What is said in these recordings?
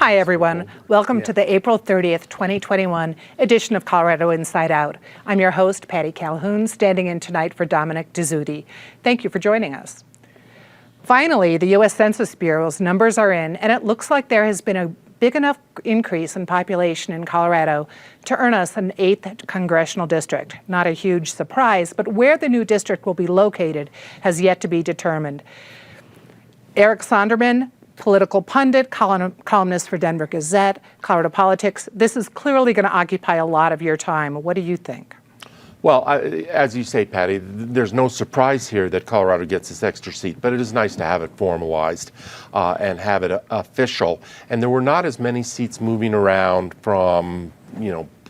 Hi, everyone. Welcome to the April 30th, 2021 edition of Colorado Inside Out. I'm your host, Patty Calhoun, standing in tonight for Dominic Dezzutti. Thank you for joining us. Finally, the U.S. Census Bureau's numbers are in, and it looks like there has been a big enough increase in population in Colorado to earn us an 8th congressional district. Not a huge surprise, but where the new district will be located has yet to be determined. Eric Sonderman, political pundit, columnist for Denver Gazette, Colorado Politics. This is clearly going to occupy a lot of your time. What do you think? Well, as you say, Patty, there's no surprise here that Colorado gets this extra seat, but it is nice to have it formalized and have it official. And there were not as many seats moving around from,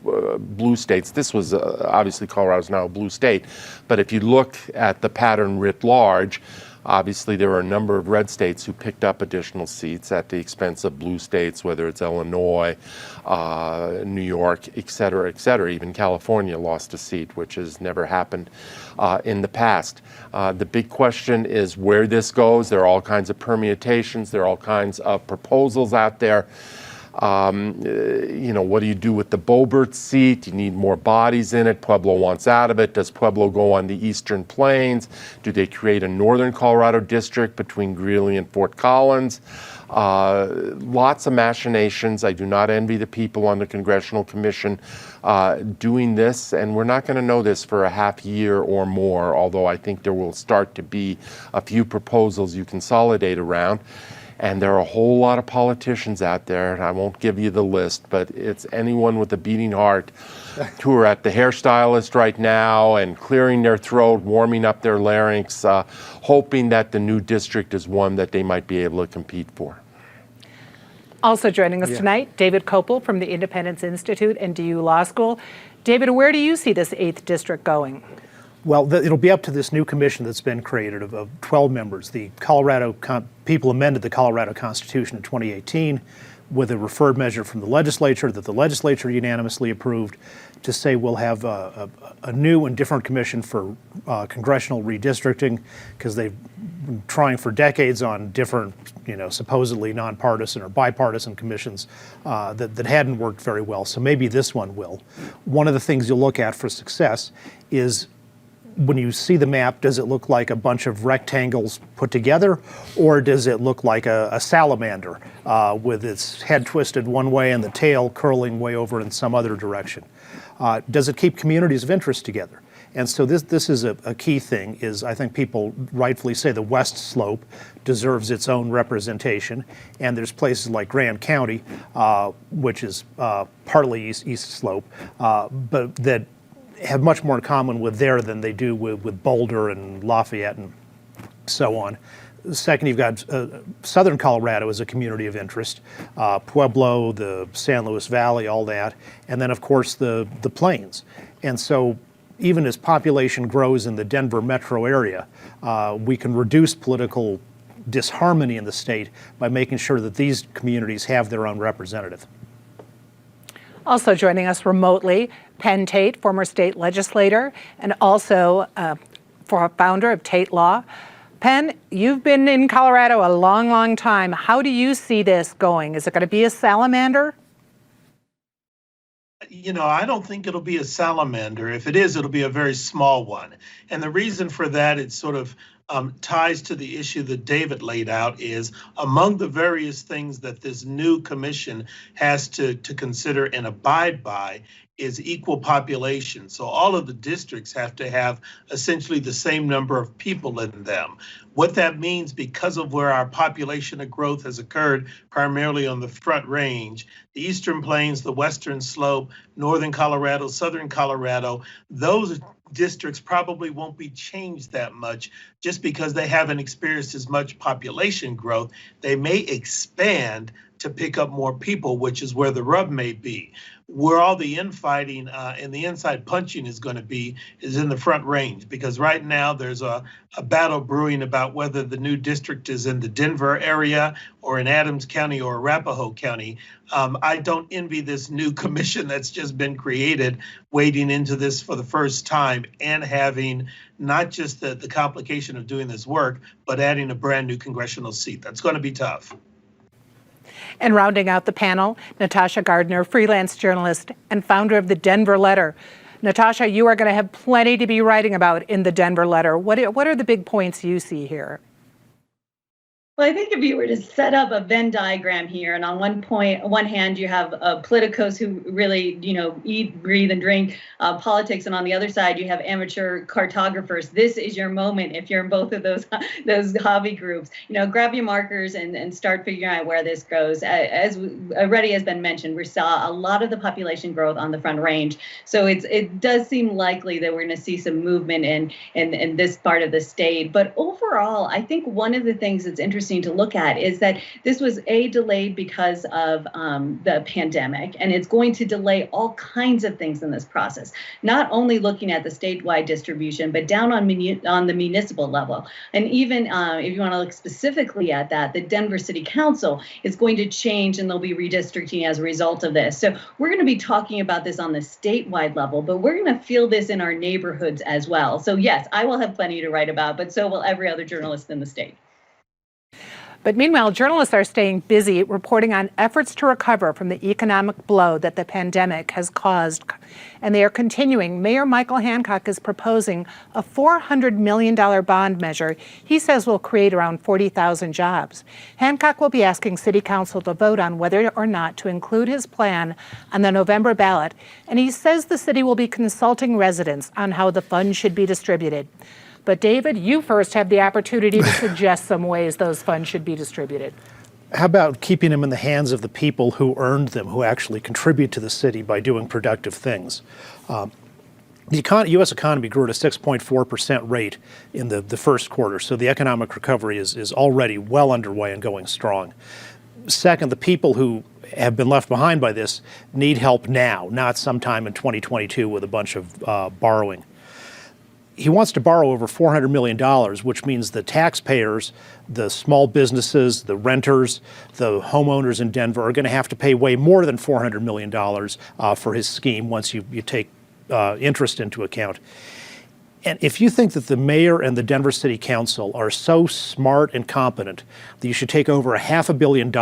blue states. This was obviously Colorado's now a blue state, but if you look at the pattern writ large, obviously, there were a number of red states who picked up additional seats at the expense of blue states, whether it's Illinois, New York, et cetera, et cetera. Even California lost a seat, which has never happened in the past. The big question is where this goes. There are all kinds of permutations. There are all kinds of proposals out there. What do you do with the Bobert seat? You need more bodies in it. Pueblo wants out of it. Does Pueblo go on the Eastern Plains? Do they create a northern Colorado district between Greeley and Fort Collins? Lots of machinations. I do not envy the people on the Congressional Commission doing this, and we're not going to know this for a half year or more, although I think there will start to be a few proposals you consolidate around. And there are a whole lot of politicians out there, and I won't give you the list, but it's anyone with a beating heart who are at the hairstylist right now and clearing their throat, warming up their larynx, hoping that the new district is one that they might be able to compete for. Also joining us tonight, David Kopel from the Independence Institute and DU Law School. David, where do you see this 8th district going? Well, it'll be up to this new commission that's been created of 12 members. The people amended the Colorado Constitution in 2018 with a referred measure from the legislature that the legislature unanimously approved to say we'll have a new and different commission for congressional redistricting, because they've been trying for decades on different, supposedly nonpartisan or bipartisan commissions that hadn't worked very well. So maybe this one will. One of the things you'll look at for success is, when you see the map, does it look like a bunch of rectangles put together, or does it look like a salamander with its head twisted one way and the tail curling way over in some other direction? Does it keep communities of interest together? And so this is a key thing. Is I think people rightfully say the West Slope deserves its own representation, and there's places like Grand County, which is partly East Slope, but that have much more in common with there than they do with Boulder and Lafayette and so on. Second, you've got southern Colorado as a community of interest, Pueblo, the San Luis Valley, all that, and then of course the plains. And so even as population grows in the Denver metro area, we can reduce political disharmony in the state by making sure that these communities have their own representative. Also joining us remotely, Penn Tate, former state legislator, and also founder of Tate Law. Penn, you've been in Colorado a long, long time. How do you see this going? Is it going to be a salamander? I don't think it'll be a salamander. If it is, it'll be a very small one. And the reason for that, it's sort of ties to the issue that David laid out, is among the various things that this new commission has to consider and abide by is equal population. So all of the districts have to have essentially the same number of people in them. What that means, because of where our population growth has occurred primarily on the Front Range, the Eastern Plains, the Western Slope, Northern Colorado, Southern Colorado, those districts probably won't be changed that much just because they haven't experienced as much population growth. They may expand to pick up more people, which is where the rub may be. Where all the infighting and the inside punching is going to be is in the Front Range, because right now there's a battle brewing about whether the new district is in the Denver area or in Adams County or Arapahoe County. I don't envy this new commission that's just been created, wading into this for the first time and having not just the complication of doing this work, but adding a brand new congressional seat. That's going to be tough. And rounding out the panel, Natasha Gardner, freelance journalist and founder of the Denver Letter. Natasha, you are going to have plenty to be writing about in the Denver Letter. What are the big points you see here? Well, I think if you were to set up a Venn diagram here, and on one hand, you have politicos who really, eat, breathe, and drink politics, and on the other side, you have amateur cartographers. This is your moment if you're in both of those hobby groups. Grab your markers and start figuring out where this goes. As already has been mentioned, we saw a lot of the population growth on the Front Range, so it does seem likely that we're going to see some movement in this part of the state. But overall, I think one of the things that's interesting to look at is that this was delayed because of the pandemic, and it's going to delay all kinds of things in this process. Not only looking at the statewide distribution, but down on the municipal level. And even if you want to look specifically at that, the Denver City Council is going to change, and they'll be redistricting as a result of this. So we're going to be talking about this on the statewide level, but we're going to feel this in our neighborhoods as well. So yes, I will have plenty to write about, but so will every other journalist in the state. But meanwhile, journalists are staying busy reporting on efforts to recover from the economic blow that the pandemic has caused. And they are continuing. Mayor Michael Hancock is proposing a $400 million bond measure he says will create around 40,000 jobs. Hancock will be asking City Council to vote on whether or not to include his plan on the November ballot. And he says the city will be consulting residents on how the funds should be distributed. But David, you first have the opportunity to suggest some ways those funds should be distributed. How about keeping them in the hands of the people who earned them, who actually contribute to the city by doing productive things? The U.S. economy grew at a 6.4% rate in the first quarter, so the economic recovery is already well underway and going strong. Second, the people who have been left behind by this need help now, not sometime in 2022 with a bunch of borrowing. He wants to borrow over $400 million, which means the taxpayers, the small businesses, the renters, the homeowners in Denver are going to have to pay way more than $400 million for his scheme once you take interest into account. And if you think that the mayor and the Denver City Council are so smart and competent that you should take over $500 million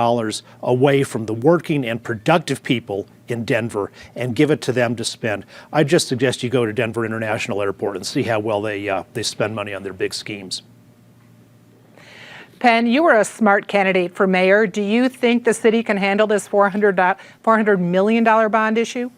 away from the working and productive people in Denver and give it to them to spend, I just suggest you go to Denver International Airport and see how well they spend money on their big schemes. Penn, you were a smart candidate for mayor. Do you think the city can handle this $400 million bond issue?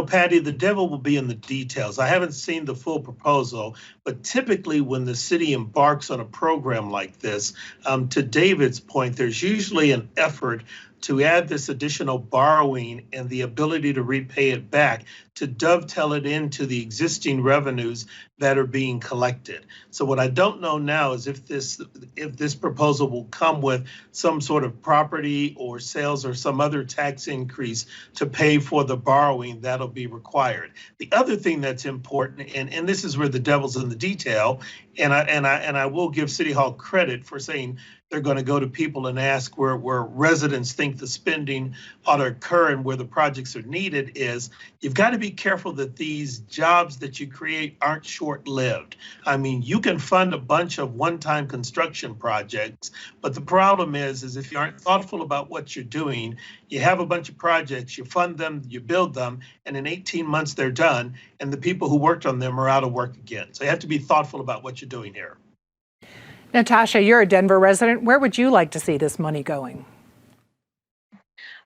Patty, the devil will be in the details. I haven't seen the full proposal, but typically when the city embarks on a program like this, to David's point, there's usually an effort to add this additional borrowing and the ability to repay it back to dovetail it into the existing revenues that are being collected. So what I don't know now is if this proposal will come with some sort of property or sales or some other tax increase to pay for the borrowing that'll be required. The other thing that's important, and this is where the devil's in the detail, and I will give City Hall credit for saying they're going to go to people and ask where residents think the spending ought to occur and where the projects are needed, is you've got to be careful that these jobs that you create aren't short-lived. I mean, you can fund a bunch of one-time construction projects, but the problem is if you aren't thoughtful about what you're doing, you have a bunch of projects, you fund them, you build them, and in 18 months they're done, and the people who worked on them are out of work again. So you have to be thoughtful about what you're doing here. Natasha, you're a Denver resident. Where would you like to see this money going?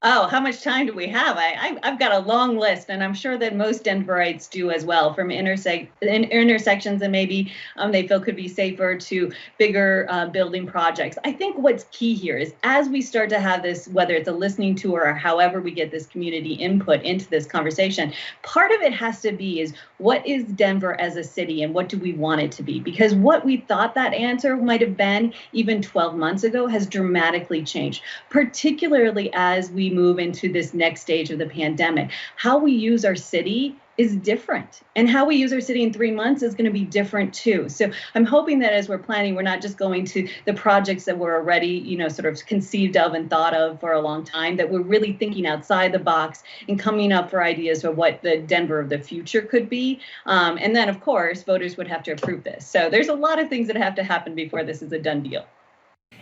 Oh, how much time do we have? I've got a long list, and I'm sure that most Denverites do as well, from intersections and maybe they feel could be safer to bigger building projects. I think what's key here is as we start to have this, whether it's a listening tour or however we get this community input into this conversation, part of it has to be is what is Denver as a city and what do we want it to be? Because what we thought that answer might have been even 12 months ago has dramatically changed, particularly as we move into this next stage of the pandemic. How we use our city is different, and how we use our city in 3 months is going to be different too. So I'm hoping that as we're planning, we're not just going to the projects that were already, sort of conceived of and thought of for a long time, that we're really thinking outside the box and coming up for ideas for what the Denver of the future could be. And then, of course, voters would have to approve this. So there's a lot of things that have to happen before this is a done deal.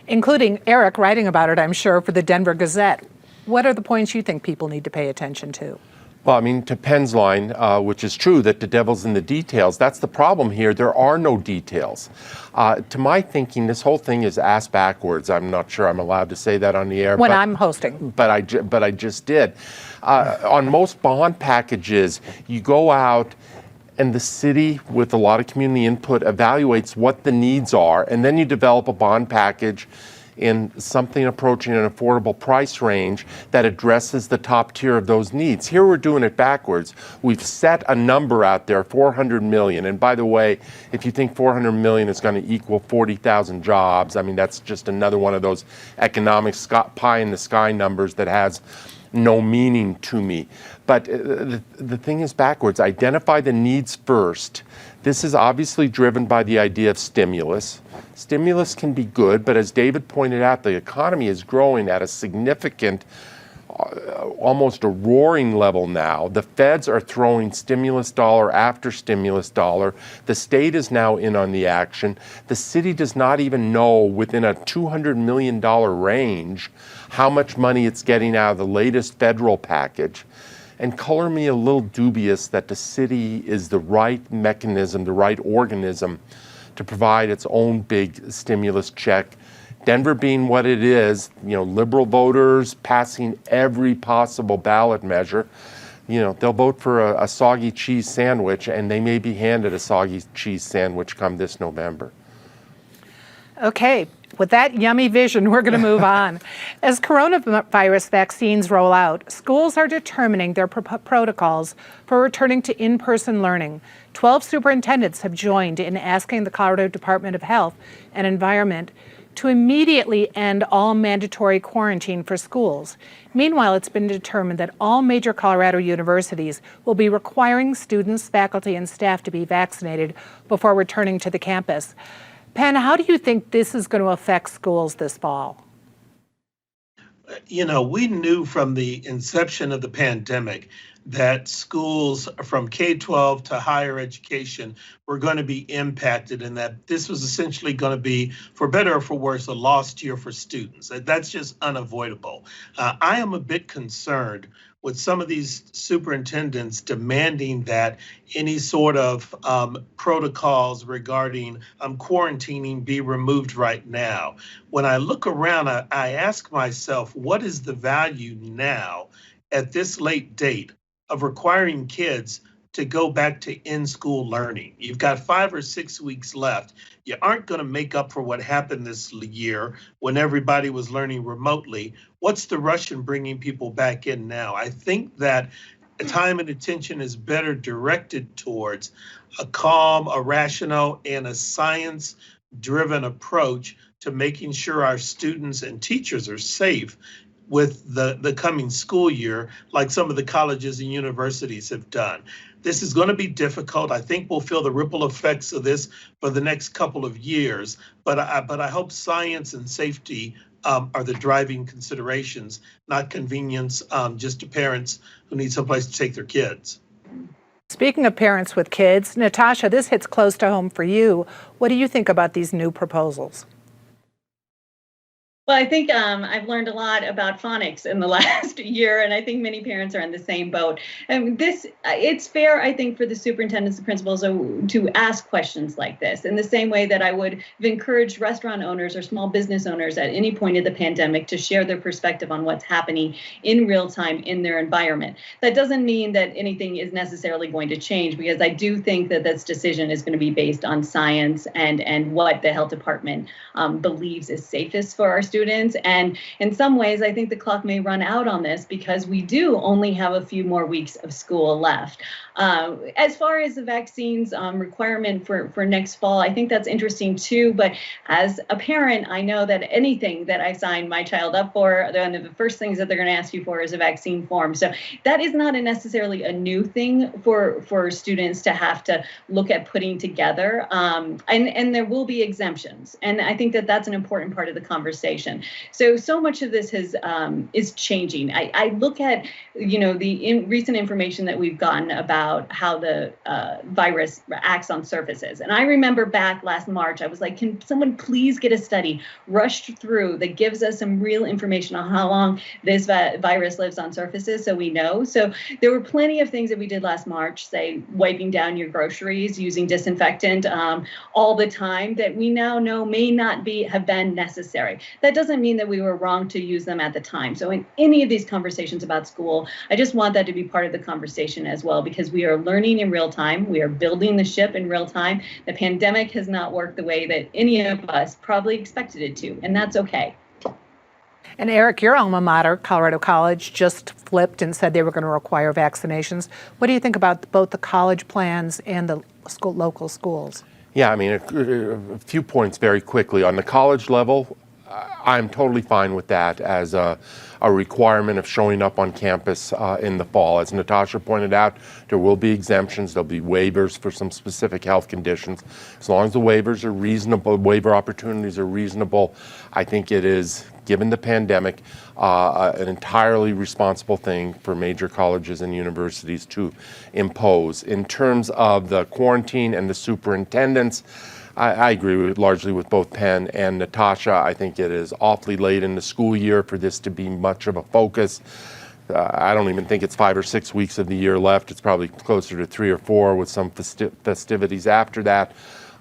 including Eric writing about it, I'm sure, for the Denver Gazette. What are the points you think people need to pay attention to? Well, I mean, to Penn's line, which is true, that the devil's in the details, that's the problem here. There are no details. To my thinking, this whole thing is ass backwards. I'm not sure I'm allowed to say that on the air. When I'm hosting. But I just did. On most bond packages, you go out and the city, with a lot of community input, evaluates what the needs are, and then you develop a bond package in something approaching an affordable price range that addresses the top tier of those needs. Here we're doing it backwards. We've set a number out there, 400 million. And by the way, if you think 400 million is going to equal 40,000 jobs, I mean, that's just another one of those economic pie in the sky numbers that has no meaning to me. But the thing is backwards. Identify the needs first. This is obviously driven by the idea of stimulus. Stimulus can be good, but as David pointed out, the economy is growing at a significant, almost a roaring level now. The feds are throwing stimulus dollar after stimulus dollar. The state is now in on the action. The city does not even know within a $200 million range how much money it's getting out of the latest federal package. And color me a little dubious that the city is the right mechanism, the right organism to provide its own big stimulus check. Denver being what it is, liberal voters passing every possible ballot measure, they'll vote for a soggy cheese sandwich, and they may be handed a soggy cheese sandwich come this November. Okay, with that yummy vision, we're going to move on. As coronavirus vaccines roll out, schools are determining their protocols for returning to in-person learning. 12 superintendents have joined in asking the Colorado Department of Health and Environment to immediately end all mandatory quarantine for schools. Meanwhile, it's been determined that all major Colorado universities will be requiring students, faculty, and staff to be vaccinated before returning to the campus. Penn, how do you think this is going to affect schools this fall? We knew from the inception of the pandemic that schools from K-12 to higher education were going to be impacted, and that this was essentially going to be, for better or for worse, a lost year for students. That's just unavoidable. I am a bit concerned with some of these superintendents demanding that any sort of protocols regarding quarantining be removed right now. When I look around, I ask myself, what is the value now at this late date of requiring kids to go back to in-school learning? You've got 5 or 6 weeks left. You aren't going to make up for what happened this year when everybody was learning remotely. What's the rush in bringing people back in now? I think that time and attention is better directed towards a calm, a rational, and a science-driven approach to making sure our students and teachers are safe with the coming school year, like some of the colleges and universities have done. This is going to be difficult. I think we'll feel the ripple effects of this for the next couple of years, but I hope science and safety are the driving considerations, not convenience just to parents who need someplace to take their kids. Speaking of parents with kids, Natasha, this hits close to home for you. What do you think about these new proposals? Well, I think I've learned a lot about phonics in the last year, and I think many parents are in the same boat. And it's fair, I think, for the superintendents and principals to ask questions like this in the same way that I would have encouraged restaurant owners or small business owners at any point of the pandemic to share their perspective on what's happening in real time in their environment. That doesn't mean that anything is necessarily going to change, because I do think that this decision is going to be based on science and what the health department believes is safest for our students. And in some ways, I think the clock may run out on this because we do only have a few more weeks of school left. As far as the vaccines requirement for next fall, I think that's interesting too. But as a parent, I know that anything that I sign my child up for, one of the first things that they're going to ask you for is a vaccine form. So that is not necessarily a new thing for students to have to look at putting together. And there will be exemptions. And I think that that's an important part of the conversation. conversation. So much of this is changing. I look at, the recent information that we've gotten about how the virus acts on surfaces. And I remember back last March, I was like, can someone please get a study rushed through that gives us some real information on how long this virus lives on surfaces so we know? So there were plenty of things that we did last March, say wiping down your groceries, using disinfectant all the time, that we now know may not have been necessary. That doesn't mean that we were wrong to use them at the time. So in any of these conversations about school, I just want that to be part of the conversation as well, because we are learning in real time. We are building the ship in real time. The pandemic has not worked the way that any of us probably expected it to, and that's okay. And Eric, your alma mater, Colorado College, just flipped and said they were going to require vaccinations. What do you think about both the college plans and the local schools? Yeah, I mean, a few points very quickly. On the college level, I'm totally fine with that as a requirement of showing up on campus in the fall. As Natasha pointed out, there will be exemptions. There'll be waivers for some specific health conditions. As long as the waivers are reasonable, waiver opportunities are reasonable, I think it is, given the pandemic, an entirely responsible thing for major colleges and universities to impose. In terms of the quarantine and the superintendents, I agree largely with both Penn and Natasha. I think it is awfully late in the school year for this to be much of a focus. I don't even think it's 5 or 6 weeks of the year left. It's probably closer to 3 or 4 with some festivities after that.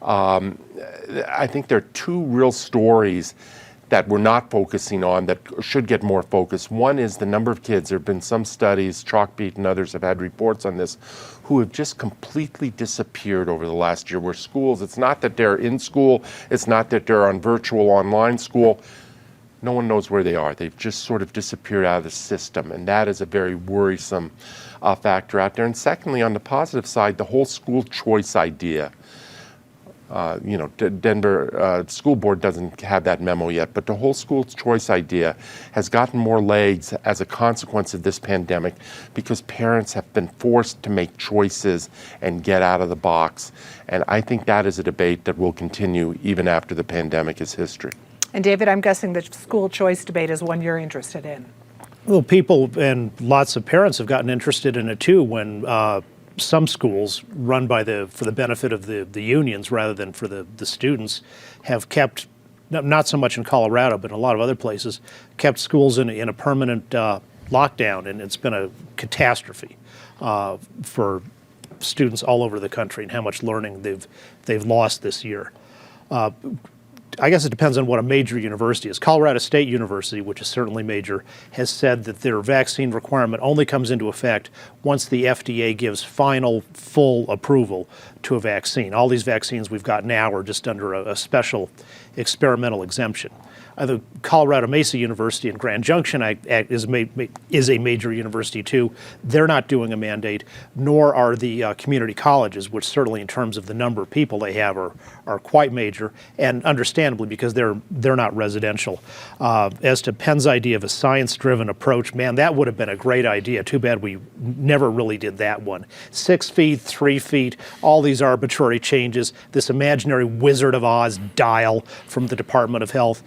I think there are two real stories that we're not focusing on that should get more focus. One is the number of kids. There have been some studies, Chalkbeat and others have had reports on this, who have just completely disappeared over the last year, where schools, it's not that they're in school, it's not that they're on virtual online school, no one knows where they are. They've just sort of disappeared out of the system, and that is a very worrisome factor out there. And secondly, on the positive side, the whole school choice idea. Denver School Board doesn't have that memo yet, but the whole school choice idea has gotten more legs as a consequence of this pandemic because parents have been forced to make choices and get out of the box. And I think that is a debate that will continue even after the pandemic is history. And David, I'm guessing the school choice debate is one you're interested in. Well, people and lots of parents have gotten interested in it too when some schools run for the benefit of the unions rather than for the students have kept, not so much in Colorado, but in a lot of other places, kept schools in a permanent lockdown, and it's been a catastrophe for students all over the country and how much learning they've lost this year. I guess it depends on what a major university is. Colorado State University, which is certainly major, has said that their vaccine requirement only comes into effect once the FDA gives final, full approval to a vaccine. All these vaccines we've got now are just under a special experimental exemption. The Colorado Mesa University in Grand Junction is a major university too. They're not doing a mandate, nor are the community colleges, which certainly in terms of the number of people they have are quite major, and understandably because they're not residential. As to Penn's idea of a science-driven approach, man, that would have been a great idea. Too bad we never really did that one. 6 feet, 3 feet, all these arbitrary changes, this imaginary Wizard of Oz dial from the Department of Health.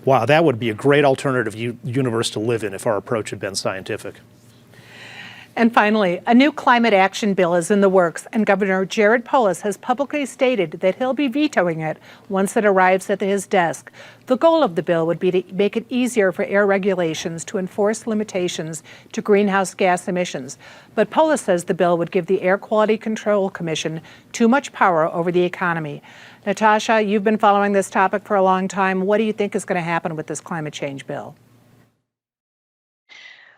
Wow, that would be a great alternative universe to live in if our approach had been scientific. And finally, a new climate action bill is in the works, and Governor Jared Polis has publicly stated that he'll be vetoing it once it arrives at his desk. The goal of the bill would be to make it easier for air regulations to enforce limitations to greenhouse gas emissions. But Polis says the bill would give the Air Quality Control Commission too much power over the economy. Natasha, you've been following this topic for a long time. What do you think is going to happen with this climate change bill?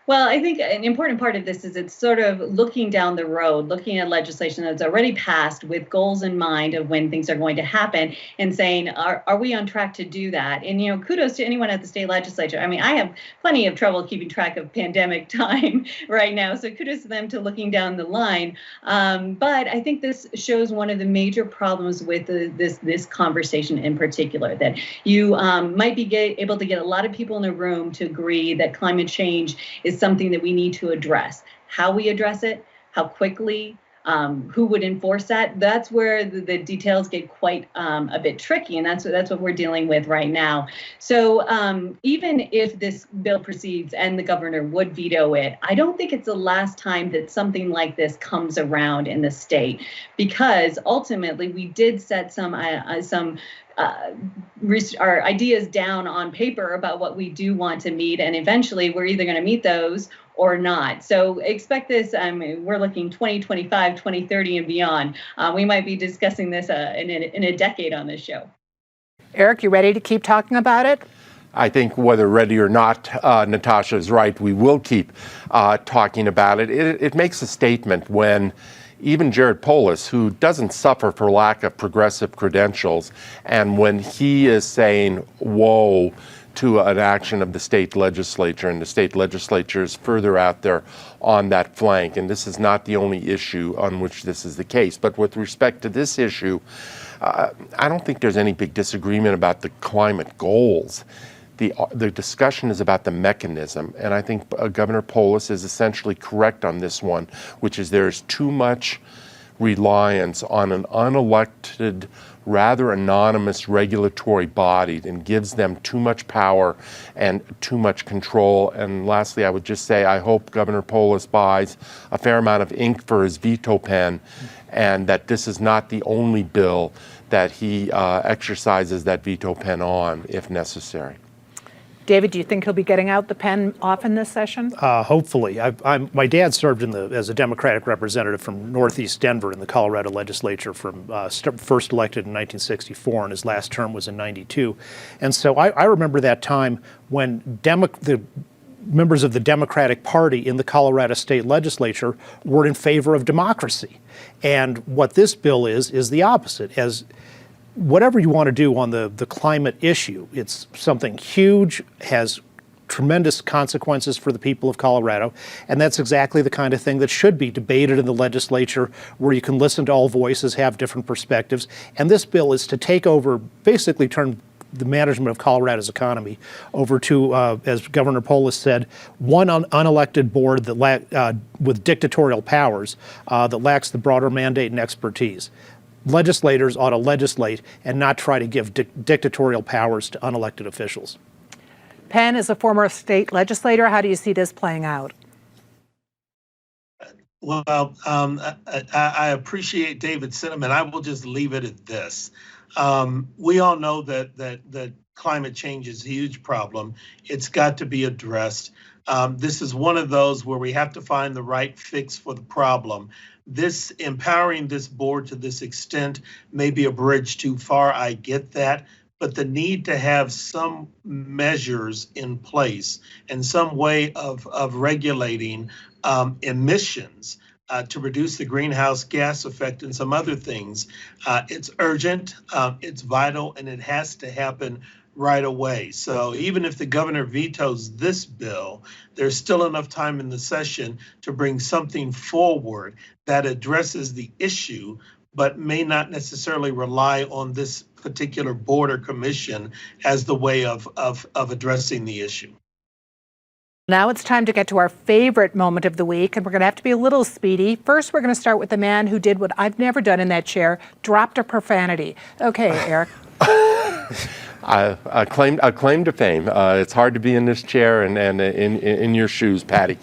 Well, I think an important part of this is it's sort of looking down the road, looking at legislation that's already passed with goals in mind of when things are going to happen and saying, are we on track to do that? And, kudos to anyone at the state legislature. I mean, I have plenty of trouble keeping track of pandemic time right now, so kudos to them to looking down the line. But I think this shows one of the major problems with this conversation in particular, that you might be able to get a lot of people in a room to agree that climate change is something that we need to address. How we address it, how quickly, Who would enforce that? That's where the details get quite a bit tricky, and that's what we're dealing with right now. So even if this bill proceeds and the governor would veto it, I don't think it's the last time that something like this comes around in the state, because ultimately we did set our ideas down on paper about what we do want to meet, and eventually we're either going to meet those or not. So expect this. We're looking 2025, 2030 and beyond. We might be discussing this in a decade on this show. Eric, you ready to keep talking about it? I think whether ready or not, Natasha is right. We will keep talking about it. It makes a statement when even Jared Polis, who doesn't suffer for lack of progressive credentials, and when he is saying, whoa, to an action of the state legislature, and the state legislature is further out there on that flank. And this is not the only issue on which this is the case. But with respect to this issue, I don't think there's any big disagreement about the climate goals. The discussion is about the mechanism, and I think Governor Polis is essentially correct on this one, which is there is too much reliance on an unelected, rather anonymous regulatory body and gives them too much power and too much control. And lastly, I would just say I hope Governor Polis buys a fair amount of ink for his veto pen, and that this is not the only bill that he exercises that veto pen on if necessary. David, do you think he'll be getting out the pen often this session? Hopefully. My dad served as a Democratic representative from Northeast Denver in the Colorado legislature from first elected in 1964, and his last term was in '92. And so I remember that time when the members of the Democratic Party in the Colorado state legislature were in favor of democracy. And what this bill is the opposite. As whatever you want to do on the climate issue, it's something huge, has tremendous consequences for the people of Colorado, and that's exactly the kind of thing that should be debated in the legislature, where you can listen to all voices, have different perspectives. And this bill is to take over, basically turn the management of Colorado's economy over to, as Governor Polis said, one unelected board that with dictatorial powers that lacks the broader mandate and expertise. Legislators ought to legislate and not try to give dictatorial powers to unelected officials. Penn, as a former state legislator, how do you see this playing out? Well, I appreciate David's sentiment. I will just leave it at this. We all know that climate change is a huge problem. It's got to be addressed. This is one of those where we have to find the right fix for the problem. This empowering this board to this extent may be a bridge too far. I get that. But the need to have some measures in place and some way of regulating emissions to reduce the greenhouse gas effect and some other things, it's urgent, it's vital, and it has to happen right away. So even if the governor vetoes this bill, there's still enough time in the session to bring something forward that addresses the issue, but may not necessarily rely on this particular board or commission as the way of addressing the issue. Now it's time to get to our favorite moment of the week, and we're going to have to be a little speedy. First, we're going to start with the man who did what I've never done in that chair, dropped a profanity. Okay, Eric. A claim to fame. It's hard to be in this chair and in your shoes, Patty.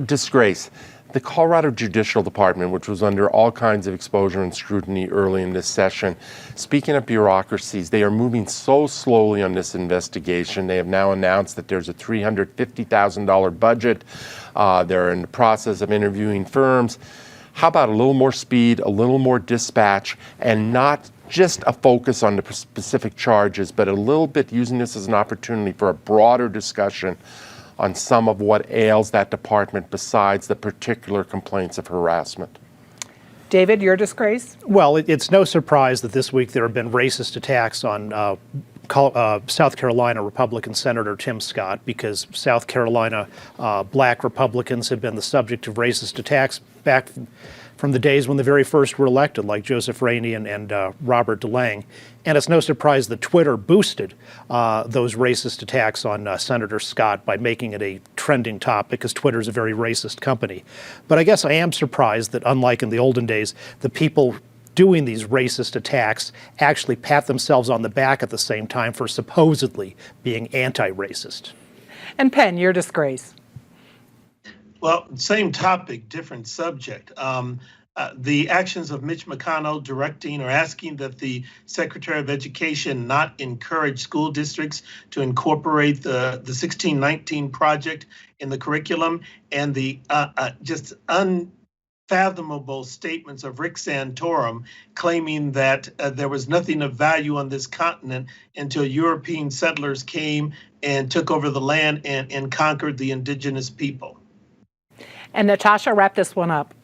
Disgrace. The Colorado Judicial Department, which was under all kinds of exposure and scrutiny early in this session, speaking of bureaucracies, they are moving so slowly on this investigation. They have now announced that there's a $350,000 budget. They're in the process of interviewing firms. How about a little more speed, a little more dispatch, and not just a focus on the specific charges, but a little bit using this as an opportunity for a broader discussion on some of what ails that department besides the particular complaints of harassment. David, your disgrace? Well, it's no surprise that this week there have been racist attacks on South Carolina Republican Senator Tim Scott, because South Carolina black Republicans have been the subject of racist attacks back from the days when the very first were elected, like Joseph Rainey and Robert DeLange. And it's no surprise that Twitter boosted those racist attacks on Senator Scott by making it a trending topic, because Twitter is a very racist company. But I guess I am surprised that, unlike in the olden days, the people doing these racist attacks actually pat themselves on the back at the same time for supposedly being anti-racist. And Penn, your disgrace. Well, same topic, different subject. The actions of Mitch McConnell directing or asking that the Secretary of Education not encourage school districts to incorporate the 1619 project in the curriculum, and the just unfathomable statements of Rick Santorum claiming that there was nothing of value on this continent until European settlers came and took over the land and conquered the indigenous people. And Natasha, wrap this one up.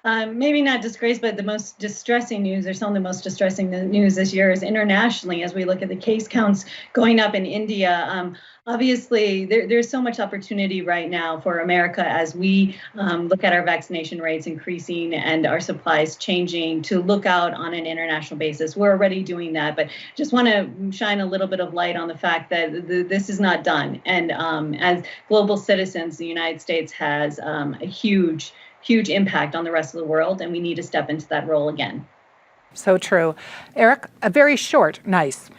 Maybe not disgrace, but the most distressing news, or some of the most distressing news this year, is internationally, as we look at the case counts going up in India. Obviously, there's so much opportunity right now for America as we look at our vaccination rates increasing and our supplies changing to look out on an international basis. We're already doing that, but just want to shine a little bit of light on the fact that this is not done. And as global citizens, the United States has a huge impact on the rest of the world, and we need to step into that role again. So true. Eric, a very short, nice.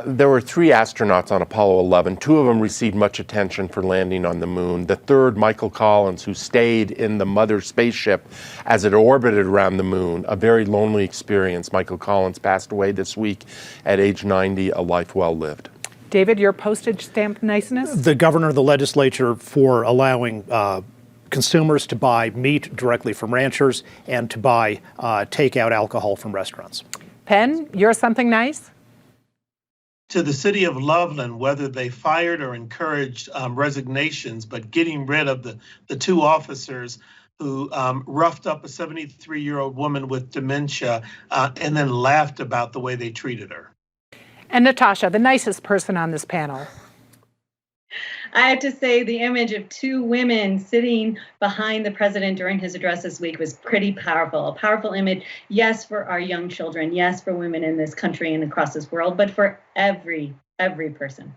There were 3 astronauts on Apollo 11. 2 of them received much attention for landing on the moon. The third, Michael Collins, who stayed in the mother spaceship as it orbited around the moon, a very lonely experience. Michael Collins passed away this week at age 90, a life well lived. David, your postage stamp niceness? The governor of the legislature for allowing consumers to buy meat directly from ranchers and to buy takeout alcohol from restaurants. Penn, you're something nice? To the city of Loveland, whether they fired or encouraged resignations, but getting rid of the 2 officers who roughed up a 73-year-old woman with dementia and then laughed about the way they treated her. And Natasha, the nicest person on this panel. I have to say the image of 2 women sitting behind the president during his address this week was pretty powerful. A powerful image, yes, for our young children, yes, for women in this country and across this world, but for every person.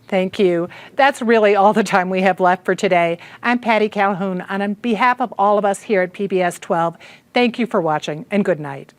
Thank you. That's really all the time we have left for today. I'm Patty Calhoun, and on behalf of all of us here at PBS 12, thank you for watching and good night.